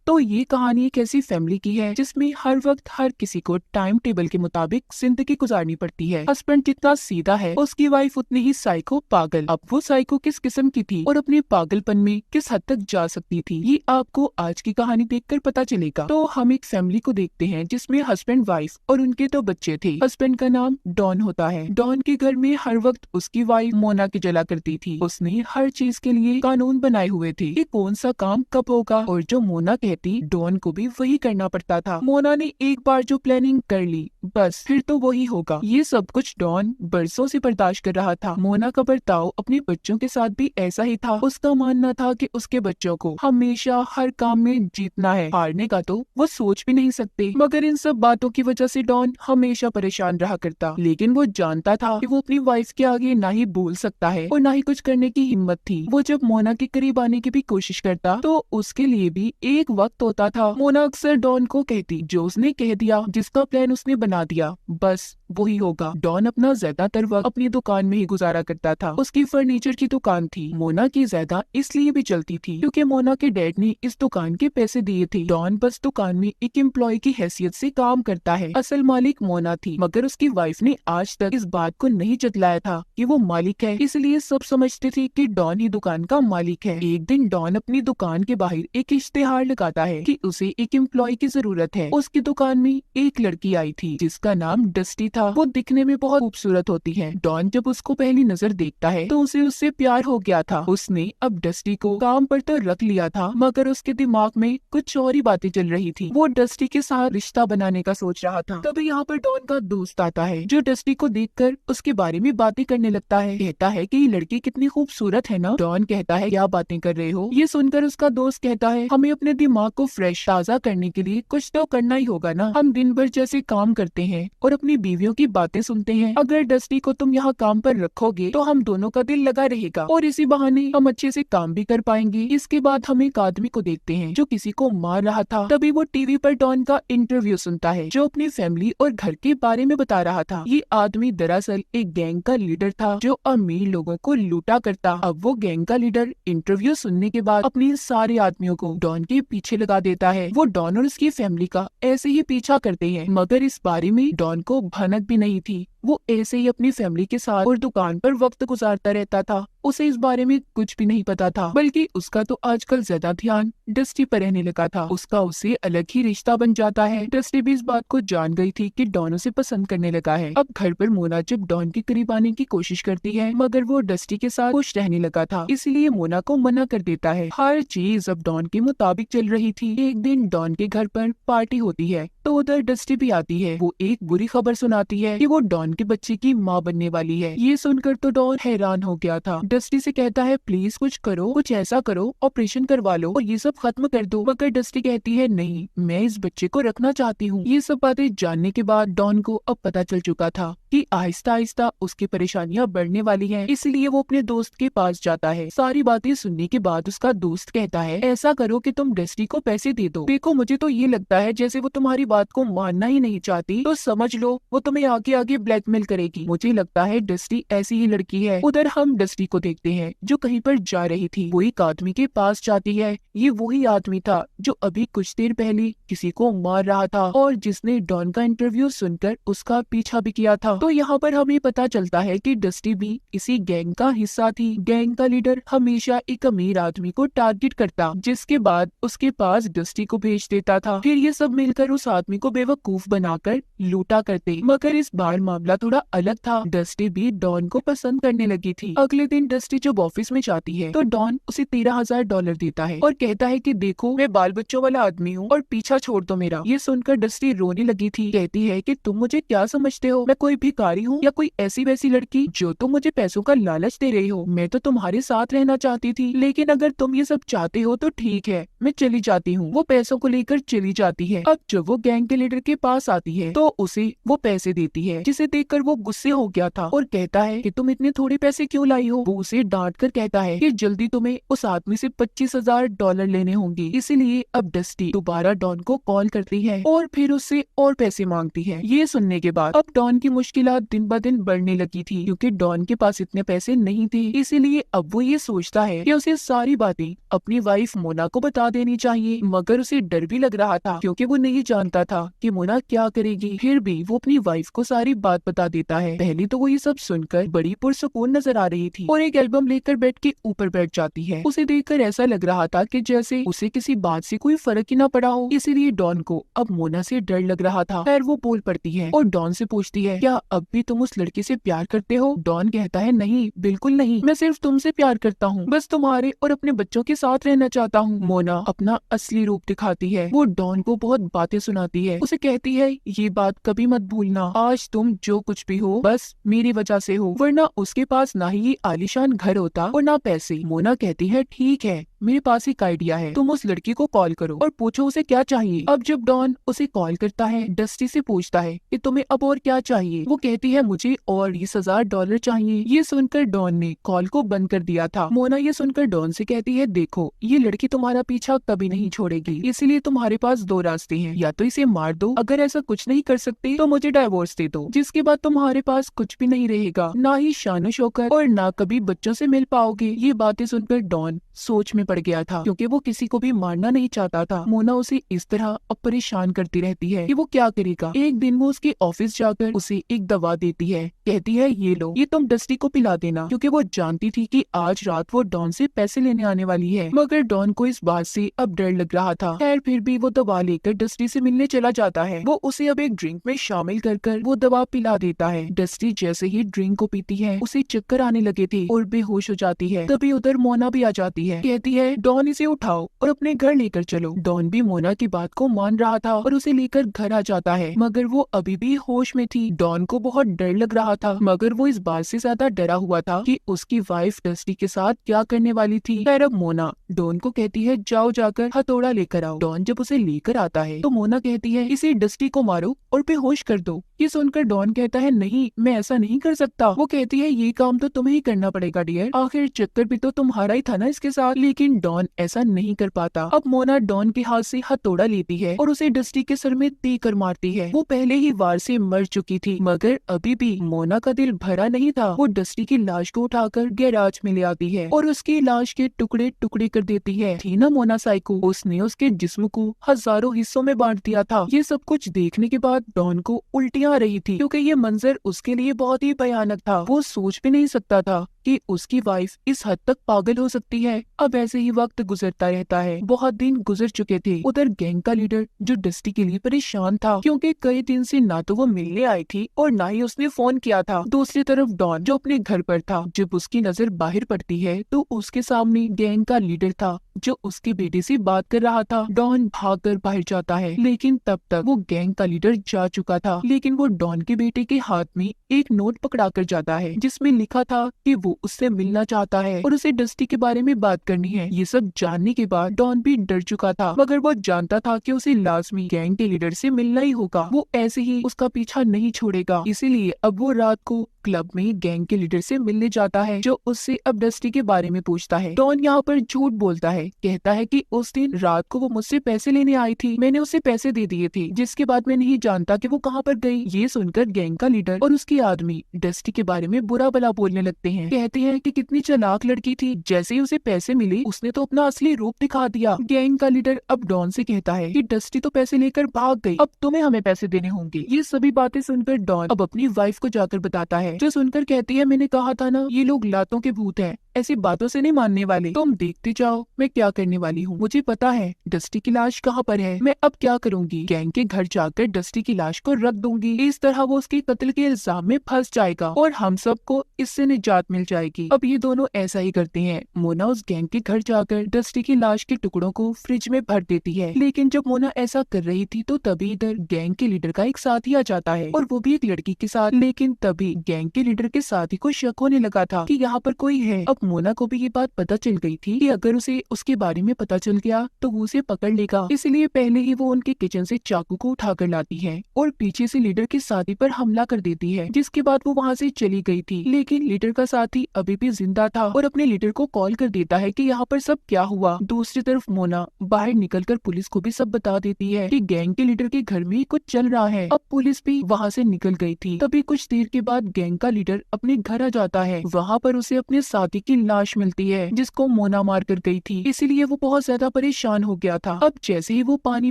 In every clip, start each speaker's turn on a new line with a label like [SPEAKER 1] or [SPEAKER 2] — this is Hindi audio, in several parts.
[SPEAKER 1] तो ये कहानी एक ऐसी फैमिली की है जिसमें हर वक्त हर किसी को टाइम टेबल के मुताबिक जिंदगी गुजारनी पड़ती है। हस्बैंड जितना सीधा है उसकी वाइफ उतनी ही साइको पागल। अब वो साइको किस किस्म की थी और अपने पागलपन में किस हद तक जा सकती थी, ये आपको आज की कहानी देखकर पता चलेगा। तो हम एक फैमिली को देखते हैं जिसमें हस्बैंड, वाइफ और उनके 2 बच्चे थे। हस्बैंड का नाम डॉन होता है। डॉन के घर में हर वक्त उसकी वाइफ मोना की जला करती थी। उसने हर चीज के लिए कानून बनाए हुए थे कि कौन सा काम कब होगा, और जो मोना कहती डॉन को भी वही करना पड़ता था। मोना ने एक बार जो प्लानिंग कर ली बस फिर तो वही होगा। ये सब कुछ डॉन बरसों से बर्दाश्त कर रहा था। मोना का बर्ताव अपने बच्चों के साथ भी ऐसा ही था। उसका मानना था कि उसके बच्चों को हमेशा हर काम में जीतना है, हारने का तो वो सोच भी नहीं सकते। मगर इन सब बातों की वजह से डॉन हमेशा परेशान रहा करता। लेकिन वो जानता था कि वो अपनी वाइफ के आगे ना ही बोल सकता है और ना ही कुछ करने की हिम्मत थी। वो जब मोना के करीब आने की भी कोशिश करता तो उसके लिए भी एक वक्त होता था। मोना अक्सर डॉन को कहती जो उसने कह दिया, जिसका प्लान उसने बना दिया बस वही होगा। डॉन अपना ज्यादातर वक्त अपनी दुकान में ही गुजारा करता था। उसकी फर्नीचर की दुकान थी। मोना की ज्यादा इसलिए भी चलती थी क्योंकि मोना के डैड ने इस दुकान के पैसे दिए थे। डॉन बस दुकान में एक एम्प्लॉय की हैसियत से काम करता है। असल मालिक मोना थी, मगर उसकी वाइफ ने आज तक इस बात को नहीं जतलाया था कि वो मालिक है, इसलिए सब समझते थे कि डॉन ही दुकान का मालिक है। एक दिन डॉन अपनी दुकान के बाहर एक इश्तेहार लगाता है कि उसे एक एम्प्लॉय की जरूरत है। उसकी दुकान में एक लड़की आई थी जिसका नाम डस्टी था। वो दिखने में बहुत खूबसूरत होती है। डॉन जब उसको पहली नजर देखता है तो उसे उससे प्यार हो गया था। उसने अब डस्टी को काम पर तो रख लिया था, मगर उसके दिमाग में कुछ और ही बातें चल रही थी। वो डस्टी के साथ रिश्ता बनाने का सोच रहा था। तभी यहाँ पर डॉन का दोस्त आता है जो डस्टी को देखकर उसके बारे में बातें करने लगता है। कहता है कि ये लड़की कितनी खूबसूरत है ना। डॉन कहता है क्या बातें कर रहे हो। ये सुनकर उसका दोस्त कहता है हमें अपने दिमाग को फ्रेश ताजा करने के लिए कुछ तो करना ही होगा ना। हम दिन भर जैसे काम करते हैं और अपनी बीवियों की बातें सुनते हैं। अगर डस्टी को तुम यहाँ काम पर रखोगे तो हम दोनों का दिल लगा रहेगा और इसी बहाने हम अच्छे से काम भी कर पाएंगे। इसके बाद हम एक आदमी को देखते हैं जो किसी को मार रहा था। तभी वो टीवी पर डॉन का इंटरव्यू सुनता है जो अपनी फैमिली और घर के बारे में बता रहा था। ये आदमी दरअसल एक गैंग का लीडर था जो अमीर लोगों को लूटा करता। अब वो गैंग का लीडर इंटरव्यू सुनने के बाद अपने सारे आदमियों को डॉन के पीछे लगा देता है। वो डॉन और उसकी फैमिली का ऐसे ही पीछा करते हैं, मगर इस बारे में डॉन को भनक भी नहीं थी। वो ऐसे ही अपनी फैमिली के साथ और दुकान पर वक्त गुजारता रहता था। उसे इस बारे में कुछ भी नहीं पता था, बल्कि उसका तो आजकल ज्यादा ध्यान डस्टी पर रहने लगा था। उसका उससे अलग ही रिश्ता बन जाता है। डस्टी भी इस बात को जान गई थी कि डॉन उसे पसंद करने लगा है। अब घर पर मोना जब डॉन के करीब आने की कोशिश करती है, मगर वो डस्टी के साथ खुश रहने लगा था, इसलिए मोना को मना कर देता है। हर चीज अब डॉन के मुताबिक चल रही थी। एक दिन डॉन के घर पर पार्टी होती है तो उधर डस्टी भी आती है। वो एक बुरी खबर सुनाती है कि वो डॉन के बच्चे की माँ बनने वाली है। ये सुनकर तो डॉन हैरान हो गया था। डस्टी से कहता है प्लीज कुछ करो, कुछ ऐसा करो, ऑपरेशन करवा लो और ये सब खत्म कर दो। मगर डस्टी कहती है नहीं, मैं इस बच्चे को रखना चाहती हूँ। ये सब बातें जानने के बाद डॉन को अब पता चल चुका था कि आहिस्ता आहिस्ता उसकी परेशानियां बढ़ने वाली हैं, इसलिए वो अपने दोस्त के पास जाता है। सारी बातें सुनने के बाद उसका दोस्त कहता है ऐसा करो कि तुम डस्टी को पैसे दे दो। देखो मुझे तो ये लगता है जैसे वो तुम्हारी बात को मानना ही नहीं चाहती, तो समझ लो वो तुम्हें आगे आगे ब्लैकमेल करेगी। मुझे लगता है डस्टी ऐसी ही लड़की है। उधर हम डस्टी को देखते हैं जो कहीं पर जा रही थी। वो एक आदमी के पास जाती है। ये वही आदमी था जो अभी कुछ देर पहले किसी को मार रहा था और जिसने डॉन का इंटरव्यू सुनकर उसका पीछा भी किया था। तो यहाँ पर हमें पता चलता है कि डस्टी भी इसी गैंग का हिस्सा थी। गैंग का लीडर हमेशा एक अमीर आदमी को टारगेट करता, जिसके बाद उसके पास डस्टी को भेज देता था। फिर ये सब मिलकर उस आदमी को बेवकूफ बनाकर लूटा करते। मगर इस बार मामला थोड़ा अलग था। डस्टी भी डॉन को पसंद करने लगी थी। अगले दिन डस्टी जब ऑफिस में जाती है तो डॉन उसे $13,000 देता है और कहता है कि देखो मैं बाल बच्चों वाला आदमी हूँ और पीछा छोड़ दो मेरा। ये सुनकर डस्टी रोने लगी थी। कहती है कि तुम मुझे क्या समझते हो, मैं कोई भिखारी हूँ या कोई ऐसी वैसी लड़की जो तुम मुझे पैसों का लालच दे रही हो। मैं तो तुम्हारे साथ रहना चाहती थी, लेकिन अगर तुम ये सब चाहते हो तो ठीक है, मैं चली जाती हूँ। वो पैसों को लेकर चली जाती है। अब जब वो गैंग के लीडर के पास आती है तो उसे वो पैसे देती है, जिसे देखकर वो गुस्से हो गया था और कहता है कि तुम इतने थोड़े पैसे क्यों लाई हो। वो उसे डांट कर कहता है कि जल्दी तुम्हें उस आदमी से $25,000 लेने होंगे। इसीलिए अब डस्टी दोबारा डॉन को कॉल करती है और फिर उससे और पैसे मांगती है। ये सुनने के बाद अब डॉन की मुश्किल मुश्किलात दिन ब दिन बढ़ने लगी थी क्योंकि डॉन के पास इतने पैसे नहीं थे। इसीलिए अब वो ये सोचता है कि उसे सारी बातें अपनी वाइफ मोना को बता देनी चाहिए, मगर उसे डर भी लग रहा था क्योंकि वो नहीं जानता था कि मोना क्या करेगी। फिर भी वो अपनी वाइफ को सारी बात बता देता है। पहले तो वो ये सब सुनकर बड़ी पुरसुकून नजर आ रही थी और एक एल्बम लेकर बेड के ऊपर बैठ जाती है। उसे देखकर ऐसा लग रहा था कि जैसे उसे किसी बात से कोई फर्क ही ना पड़ा हो। इसीलिए डॉन को अब मोना से डर लग रहा था। खैर वो बोल पड़ती है और डॉन से पूछती है, क्या अब भी तुम उस लड़के से प्यार करते हो? डॉन कहता है, नहीं बिल्कुल नहीं, मैं सिर्फ तुमसे प्यार करता हूँ, बस तुम्हारे और अपने बच्चों के साथ रहना चाहता हूँ। मोना अपना असली रूप दिखाती है। वो डॉन को बहुत बातें सुनाती है। उसे कहती है, ये बात कभी मत भूलना, आज तुम जो कुछ भी हो बस मेरी वजह से हो, वरना उसके पास ना ही ये आलीशान घर होता और ना पैसे। मोना कहती है, ठीक है, मेरे पास एक आइडिया है, तुम उस लड़की को कॉल करो और पूछो उसे क्या चाहिए। अब जब डॉन उसे कॉल करता है, डस्टी से पूछता है कि तुम्हें अब और क्या चाहिए। वो कहती है, मुझे और $20,000 चाहिए। ये सुनकर डॉन ने कॉल को बंद कर दिया था। मोना ये सुनकर डॉन से कहती है, देखो ये लड़की तुम्हारा पीछा कभी नहीं छोड़ेगी, इसलिए तुम्हारे पास दो रास्ते हैं, या तो इसे मार दो, अगर ऐसा कुछ नहीं कर सकते तो मुझे डाइवोर्स दे दो, जिसके बाद तुम्हारे पास कुछ भी नहीं रहेगा, ना ही शानो शौकत और ना कभी बच्चों से मिल पाओगे। ये बातें सुनकर डॉन सोच में पड़ गया था क्योंकि वो किसी को भी मारना नहीं चाहता था। मोना उसे इस तरह अब परेशान करती रहती है कि वो क्या करेगा। एक दिन वो उसके ऑफिस जाकर उसे एक दवा देती है, कहती है, ये लो, ये तुम डस्टी को पिला देना, क्योंकि वो जानती थी कि आज रात वो डॉन से पैसे लेने आने वाली है। मगर डॉन को इस बात से अब डर लग रहा था। खैर फिर भी वो दवा लेकर डस्टी से मिलने चला जाता है। वो उसे अब एक ड्रिंक में शामिल कर वो दवा पिला देता है। डस्टी जैसे ही ड्रिंक को पीती है उसे चक्कर आने लगे थे और बेहोश हो जाती है। तभी उधर मोना भी आ जाती है, कहती है, डॉन इसे उठाओ और अपने घर लेकर चलो। डॉन भी मोना की बात को मान रहा था और उसे लेकर घर आ जाता है, मगर वो अभी भी होश में थी। डॉन को बहुत डर लग रहा था, मगर वो इस बात से ज्यादा डरा हुआ था कि उसकी वाइफ डस्टी के साथ क्या करने वाली थी। खैर अब मोना डॉन को कहती है, जाओ जाकर हथौड़ा लेकर आओ। डॉन जब उसे लेकर आता है तो मोना कहती है, इसे डस्टी को मारो और बेहोश कर दो। ये सुनकर डॉन कहता है, नहीं मैं ऐसा नहीं कर सकता। वो कहती है, ये काम तो तुम्हें ही करना पड़ेगा डियर, आखिर चक्कर भी तो तुम्हारा ही था ना इसके साथ। लेकिन डॉन ऐसा नहीं कर पाता। अब मोना डॉन के हाथ से हथौड़ा लेती है और उसे डस्टी के सर में देकर मारती है। वो पहले ही वार से मर चुकी थी, मगर अभी भी मोना का दिल भरा नहीं था। वो डस्टी की लाश को उठाकर गैराज में ले आती है और उसकी लाश के टुकड़े टुकड़े कर देती है। थी ना मोना साइको, उसने उसके जिस्म को हजारों हिस्सों में बांट दिया था। ये सब कुछ देखने के बाद डॉन को उल्टियां आ रही थी क्योंकि ये मंजर उसके लिए बहुत ही भयानक था। वो सोच भी नहीं सकता था कि उसकी वाइफ इस हद तक पागल हो सकती है। अब ऐसे ही वक्त गुजरता रहता है। बहुत दिन गुजर चुके थे। उधर गैंग का लीडर जो डस्टी के लिए परेशान था क्योंकि कई दिन से ना तो वो मिलने आई थी और ना ही उसने फोन किया था। दूसरी तरफ डॉन जो अपने घर पर था, जब उसकी नजर बाहर पड़ती है तो उसके सामने गैंग का लीडर था जो उसके बेटे से बात कर रहा था। डॉन भागकर बाहर जाता है, लेकिन तब तक वो गैंग का लीडर जा चुका था। लेकिन वो डॉन के बेटे के हाथ में एक नोट पकड़ा कर जाता है जिसमें लिखा था कि वो उससे मिलना चाहता है और उसे डस्टी के बारे में बात करनी है। ये सब जानने के बाद डॉन भी डर चुका था, मगर वो जानता था कि उसे लाजमी गैंग के लीडर से मिलना ही होगा। वो ऐसे ही उसका पीछा नहीं छोड़ेगा। इसीलिए अब वो रात को क्लब में गैंग के लीडर से मिलने जाता है जो उससे अब डस्टी के बारे में पूछता है। डॉन यहाँ पर झूठ बोलता है, कहता है कि उस दिन रात को वो मुझसे पैसे लेने आई थी, मैंने उसे पैसे दे दिए थे, जिसके बाद मैं नहीं जानता कि वो कहाँ पर गई। ये सुनकर गैंग का लीडर और उसके आदमी डस्टी के बारे में बुरा भला बोलने लगते हैं। कहते हैं कि कितनी चालाक लड़की थी, जैसे ही उसे पैसे मिले उसने तो अपना असली रूप दिखा दिया। गैंग का लीडर अब डॉन से कहता है कि डस्टी तो पैसे लेकर भाग गई, अब तुम्हें हमें पैसे देने होंगे। ये सभी बातें सुनकर डॉन अब अपनी वाइफ को जाकर बताता है, जो सुनकर कहती है, मैंने कहा था ना ये लोग लातों के भूत हैं, ऐसी बातों से नहीं मानने वाले। तुम देखते जाओ मैं क्या करने वाली हूँ। मुझे पता है डस्टी की लाश कहाँ पर है। मैं अब क्या करूँगी, गैंग के घर जाकर डस्टी की लाश को रख दूंगी। इस तरह वो उसके कत्ल के इल्जाम में फंस जाएगा और हम सबको इससे निजात मिल जाएगी। अब ये दोनों ऐसा ही करते हैं। मोना उस गैंग के घर जाकर डस्टी की लाश के टुकड़ों को फ्रिज में भर देती है। लेकिन जब मोना ऐसा कर रही थी तो तभी इधर गैंग के लीडर का एक साथी आ जाता है और वो भी एक लड़की के साथ। लेकिन तभी गैंग के लीडर के साथी को शक होने लगा था कि यहाँ पर कोई है। अब मोना को भी ये बात पता चल गई थी कि अगर उसे उसके बारे में पता चल गया तो वो उसे पकड़ लेगा, इसलिए पहले ही वो उनके किचन से चाकू को उठाकर लाती है और पीछे से लीडर की साथी पर हमला कर देती है, जिसके बाद वो वहाँ से चली गई थी। लेकिन लीडर का साथी अभी भी जिंदा था और अपने लीडर को कॉल कर देता है कि यहाँ पर सब क्या हुआ। दूसरी तरफ मोना बाहर निकलकर पुलिस को भी सब बता देती है कि गैंग के लीडर के घर में कुछ चल रहा है। अब पुलिस भी वहाँ से निकल गई थी। तभी कुछ देर के बाद गैंग का लीडर अपने घर आ जाता है। वहाँ पर उसे अपने साथी की लाश मिलती है जिसको मोना मार कर गई थी, इसीलिए वो बहुत ज्यादा परेशान हो गया था। अब जैसे ही वो पानी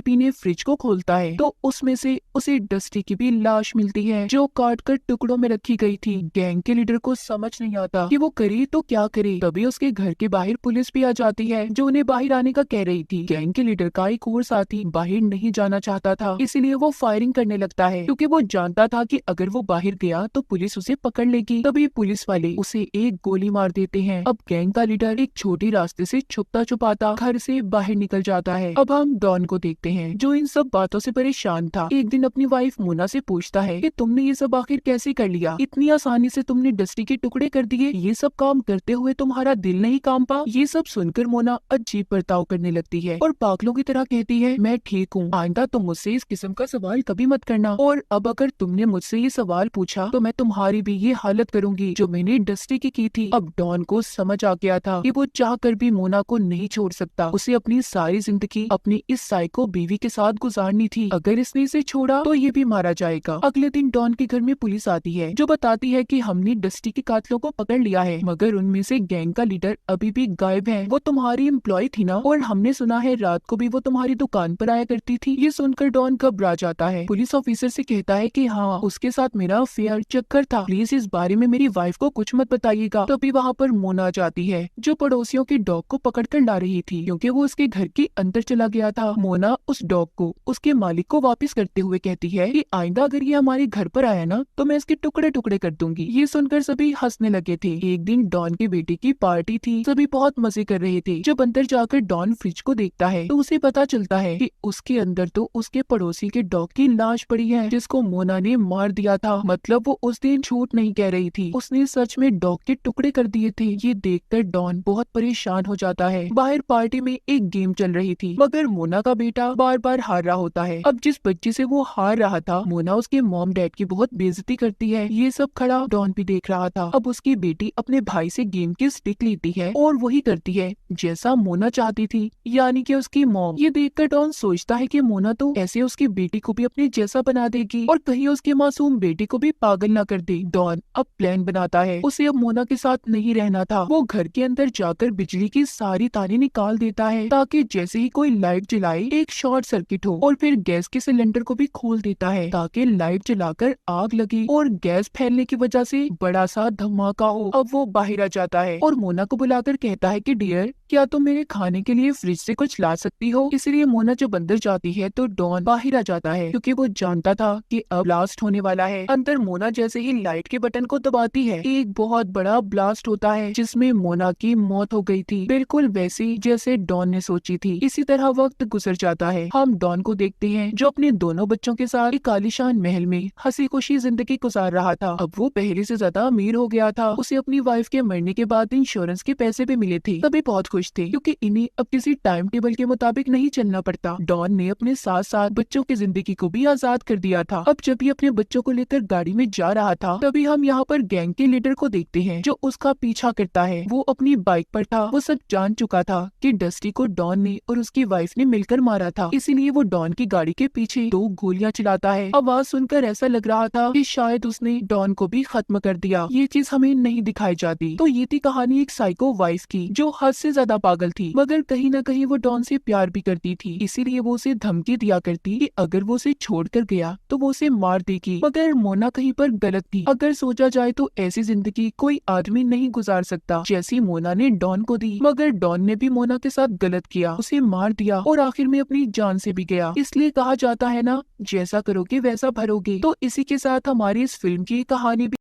[SPEAKER 1] पीने फ्रिज को खोलता है तो उसमें से उसे डस्टी की भी लाश मिलती है जो काट कर टुकड़ों में रखी गई थी। गैंग के लीडर को समझ नहीं आता कि वो करे तो क्या करे। तभी उसके घर के बाहर पुलिस भी आ जाती है जो उन्हें बाहर आने का कह रही थी। गैंग के लीडर का एक और साथी बाहर नहीं जाना चाहता था, इसीलिए वो फायरिंग करने लगता है क्योंकि वो जानता था कि अगर वो बाहर गया तो पुलिस उसे पकड़ लेगी। तभी पुलिस वाले उसे एक गोली मार देते हैं। अब गैंग का लीडर एक छोटी रास्ते से छुपता छुपाता घर से बाहर निकल जाता है। अब हम डॉन को देखते हैं जो इन सब बातों से परेशान था। एक दिन अपनी वाइफ मोना से पूछता है कि तुमने ये सब आखिर कैसे कर लिया, इतनी आसानी से तुमने डस्टी के टुकड़े कर दिए, ये सब काम करते हुए तुम्हारा दिल नहीं कांपा। ये सब सुनकर मोना अजीब बर्ताव करने लगती है और पागलों की तरह कहती है मैं ठीक हूँ, आइंदा तुम मुझसे इस किस्म का सवाल कभी मत करना, और अब अगर तुमने मुझसे ये सवाल पूछा तो मैं तुम्हारी भी ये हालत करूंगी जो मैंने डस्टी की थी। अब डॉन को समझ आ गया था कि वो चाहकर भी मोना को नहीं छोड़ सकता। उसे अपनी सारी जिंदगी अपनी इस साइको बीवी के साथ गुजारनी थी। अगर इसने इसे छोड़ा तो ये भी मारा जाएगा। अगले दिन डॉन के घर में पुलिस आती है जो बताती है कि हमने डस्टी के कातिलों को पकड़ लिया है, मगर उनमें से गैंग का लीडर अभी भी गायब है। वो तुम्हारी एम्प्लॉय थी ना, और हमने सुना है रात को भी वो तुम्हारी दुकान पर आया करती थी। ये सुनकर डॉन घबरा जाता है। पुलिस ऑफिसर से कहता है कि हाँ, उसके साथ मेरा अफेयर चक्कर था, प्लीज इस बारे में मेरी वाइफ को कुछ मत बताइएगा। तभी वहाँ पर मोना जाती है जो पड़ोसियों के डॉग को पकड़ कर ला रही थी क्योंकि वो उसके घर के अंदर चला गया था। मोना उस डॉग को उसके मालिक को वापस करते हुए कहती है कि आइंदा अगर ये हमारे घर पर आया ना तो मैं इसके टुकड़े टुकड़े कर दूंगी। ये सुनकर सभी हंसने लगे थे। एक दिन डॉन के बेटे की पार्टी थी, सभी बहुत मजे कर रहे थे। जब अंदर जाकर डॉन फ्रिज को देखता है तो उसे पता चलता है कि उसके अंदर तो उसके पड़ोसी के डॉग की लाश पड़ी है जिसको मोना ने मार दिया था। मतलब वो उस दिन झूठ नहीं कह रही थी, उसने सच में डॉग के टुकड़े कर दिए थे। ये देखकर डॉन बहुत परेशान हो जाता है। बाहर पार्टी में एक गेम चल रही थी मगर मोना का बेटा बार बार हार रहा होता है। अब जिस बच्चे से वो हार रहा था मोना उसके मॉम डैड की बहुत बेइज्जती करती है। ये सब खड़ा डॉन भी देख रहा था। अब उसकी बेटी अपने भाई से गेम की स्टिक लेती है और वही करती है जैसा मोना चाहती थी, यानी कि उसकी मॉम। ये देखकर डॉन सोचता है कि मोना तो ऐसे उसकी बेटी को भी अपने जैसा बना देगी और कहीं उसकी मासूम बेटी को भी पागल ना कर दे। डॉन अब प्लान बनाता है। उसे अब मोना के साथ नहीं रहना था। वो घर के अंदर जाकर बिजली की सारी तारें निकाल देता है ताकि जैसे ही कोई लाइट जलाए एक शॉर्ट सर्किट हो, और फिर गैस के सिलेंडर को भी खोल देता है ताकि लाइट जलाकर आग लगे और गैस फैलने की वजह से बड़ा सा धमाका हो। अब वो बाहर आ जाता है और मोना को बुलाकर कहता है कि डियर, क्या तुम मेरे खाने के लिए फ्रिज से कुछ ला सकती हो। इसलिए मोना जब अंदर जाती है तो डॉन बाहर आ जाता है क्योंकि वो जानता था कि अब ब्लास्ट होने वाला है। अंदर मोना जैसे ही लाइट के बटन को दबाती है एक बहुत बड़ा ब्लास्ट होता है जिसमें मोना की मौत हो गई थी, बिल्कुल वैसी जैसे डॉन ने सोची थी। इसी तरह वक्त गुजर जाता है। हम डॉन को देखते हैं जो अपने दोनों बच्चों के साथ एक आलीशान महल में हंसी खुशी जिंदगी गुजार रहा था। अब वो पहले से ज्यादा अमीर हो गया था। उसे अपनी वाइफ के मरने के बाद इंश्योरेंस के पैसे भी मिले थे। सभी बहुत खुश थे क्योंकि इन्हें अब किसी टाइम टेबल के मुताबिक नहीं चलना पड़ता। डॉन ने अपने साथ साथ बच्चों की जिंदगी को भी आजाद कर दिया था। अब जब ये अपने बच्चों को लेकर गाड़ी में जा रहा था तभी हम यहाँ पर गैंग के लीडर को देखते हैं जो उसका पीछा करता है। वो अपनी बाइक पर था। वो सब जान चुका था कि डस्टी को डॉन ने और उसकी वाइफ ने मिलकर मारा था, इसीलिए वो डॉन की गाड़ी के पीछे 2 गोलियां चलाता है। आवाज सुनकर ऐसा लग रहा था कि शायद उसने डॉन को भी खत्म कर दिया। ये चीज हमें नहीं दिखाई जाती। तो ये थी कहानी एक साइको वाइफ की जो हद से ज्यादा पागल थी, मगर कहीं न कहीं वो डॉन से प्यार भी करती थी। इसीलिए वो उसे धमकी दिया करती कि अगर वो उसे छोड़ कर गया तो वो उसे मार देगी। मगर मोना कहीं पर गलत थी। अगर सोचा जाए तो ऐसी जिंदगी कोई आदमी नहीं गुजार सकता जैसी मोना ने डॉन को दी। मगर डॉन ने भी मोना के साथ गलत किया, उसे मार दिया और आखिर में अपनी जान से भी गया। इसलिए कहा जाता है ना, जैसा करोगे वैसा भरोगे। तो इसी के साथ हमारी इस फिल्म की कहानी भी